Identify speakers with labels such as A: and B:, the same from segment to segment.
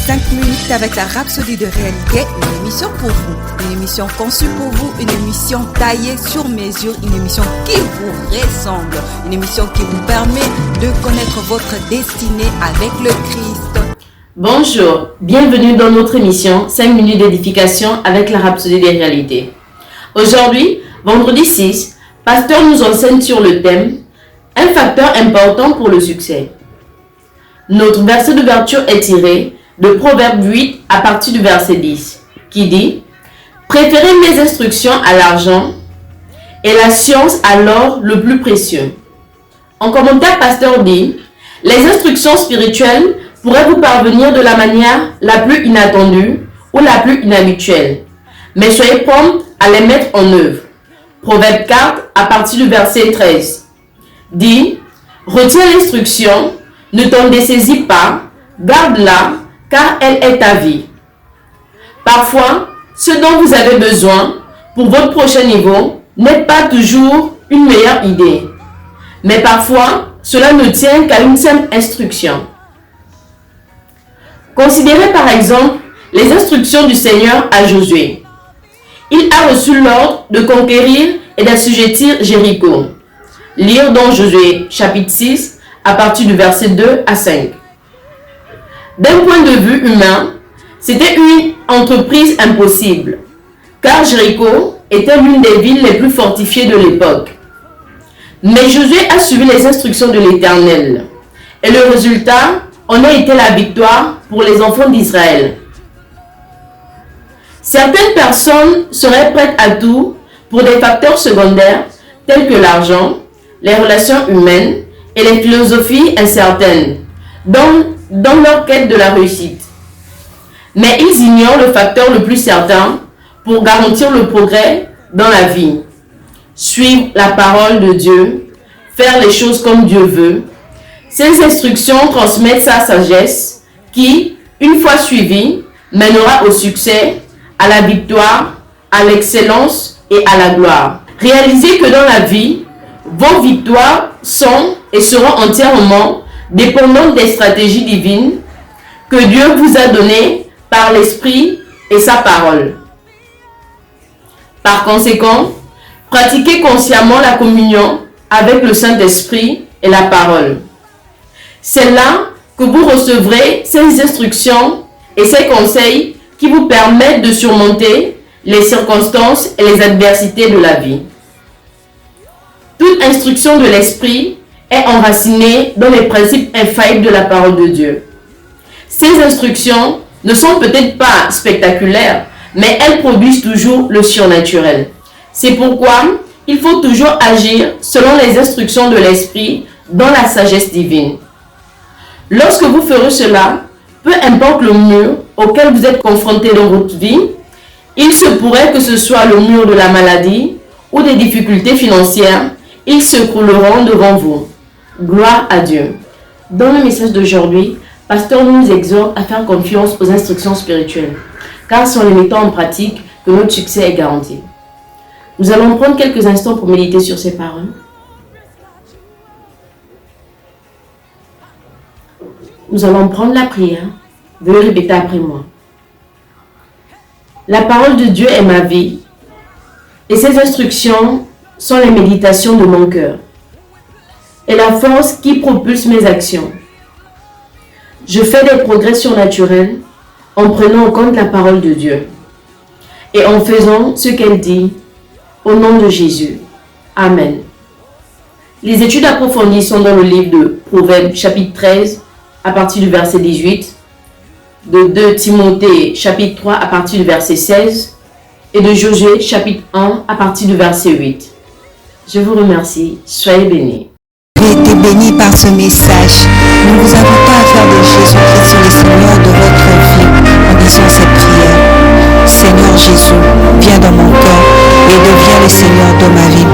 A: 5 minutes avec la Rhapsodie de réalité, une émission pour vous, une émission conçue pour vous, une émission taillée sur mesure, une émission qui vous ressemble, une émission qui vous permet de connaître votre destinée avec le Christ.
B: Bonjour, bienvenue dans notre émission 5 minutes d'édification avec la Rhapsodie des réalités. Aujourd'hui, vendredi 6, Pasteur nous enseigne sur le thème « Un facteur important pour le succès ». Notre verset d'ouverture est tiré de Proverbe 8 à partir du verset 10, qui dit « Préférez mes instructions à l'argent et la science à l'or le plus précieux. » En commentaire, Pasteur dit « Les instructions spirituelles pourraient vous parvenir de la manière la plus inattendue ou la plus inhabituelle, mais soyez prompts à les mettre en œuvre. » Proverbe 4 à partir du verset 13 dit « Retiens l'instruction, ne t'en dessaisis pas, garde-la, car elle est ta vie. » Parfois, ce dont vous avez besoin pour votre prochain niveau n'est pas toujours une meilleure idée. Mais parfois, cela ne tient qu'à une simple instruction. Considérez par exemple les instructions du Seigneur à Josué. Il a reçu l'ordre de conquérir et d'assujettir Jéricho. Lire dans Josué chapitre 6 à partir du verset 2 à 5. D'un point de vue humain, c'était une entreprise impossible, car Jéricho était l'une des villes les plus fortifiées de l'époque. Mais Josué a suivi les instructions de l'Éternel, et le résultat en a été la victoire pour les enfants d'Israël. Certaines personnes seraient prêtes à tout pour des facteurs secondaires tels que l'argent, les relations humaines et les philosophies incertaines dans leur quête de la réussite. Mais ils ignorent le facteur le plus certain pour garantir le progrès dans la vie. Suivre la parole de Dieu, faire les choses comme Dieu veut. Ces instructions transmettent sa sagesse qui, une fois suivie, mènera au succès, à la victoire, à l'excellence et à la gloire. Réalisez que dans la vie, vos victoires sont et seront entièrement dépendantes des stratégies divines que Dieu vous a données par l'Esprit et sa parole. Par conséquent, pratiquez consciemment la communion avec le Saint-Esprit et la parole. C'est là que vous recevrez ces instructions et ces conseils qui vous permettent de surmonter les circonstances et les adversités de la vie. Toute instruction de l'Esprit est enracinée dans les principes infaillibles de la parole de Dieu. Ces instructions ne sont peut-être pas spectaculaires, mais elles produisent toujours le surnaturel. C'est pourquoi il faut toujours agir selon les instructions de l'Esprit dans la sagesse divine. Lorsque vous ferez cela, peu importe le mur auquel vous êtes confronté dans votre vie, il se pourrait que ce soit le mur de la maladie ou des difficultés financières, ils s'écrouleront devant vous. Gloire à Dieu. Dans le message d'aujourd'hui, Pasteur nous exhorte à faire confiance aux instructions spirituelles, car c'est en les mettant en pratique que notre succès est garanti. Nous allons prendre quelques instants pour méditer sur ces paroles. Nous allons prendre la prière. Veuillez répéter après moi. La parole de Dieu est ma vie, et ses instructions sont les méditations de mon cœur et la force qui propulse mes actions. Je fais des progrès surnaturels en prenant en compte la parole de Dieu et en faisant ce qu'elle dit au nom de Jésus. Amen. Les études approfondies sont dans le livre de Proverbe chapitre 13 à partir du verset 18, de 2 Timothée chapitre 3 à partir du verset 16 et de Josué chapitre 1 à partir du verset 8. Je vous remercie. Soyez bénis.
A: J'ai été béni par ce message. Nous vous invitons à faire de Jésus-Christ le Seigneur de votre vie en disant cette prière. Seigneur Jésus, viens dans mon cœur et deviens le Seigneur de ma vie.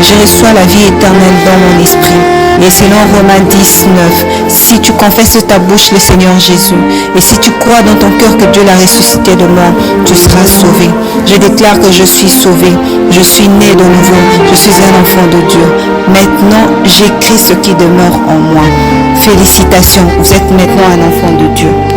A: Je reçois la vie éternelle dans mon esprit. Et selon Romains 10:9, si tu confesses de ta bouche le Seigneur Jésus, et si tu crois dans ton cœur que Dieu l'a ressuscité de mort, tu seras sauvé. Je déclare que je suis sauvé, je suis né de nouveau, je suis un enfant de Dieu. Maintenant, j'écris ce qui demeure en moi. Félicitations, vous êtes maintenant un enfant de Dieu.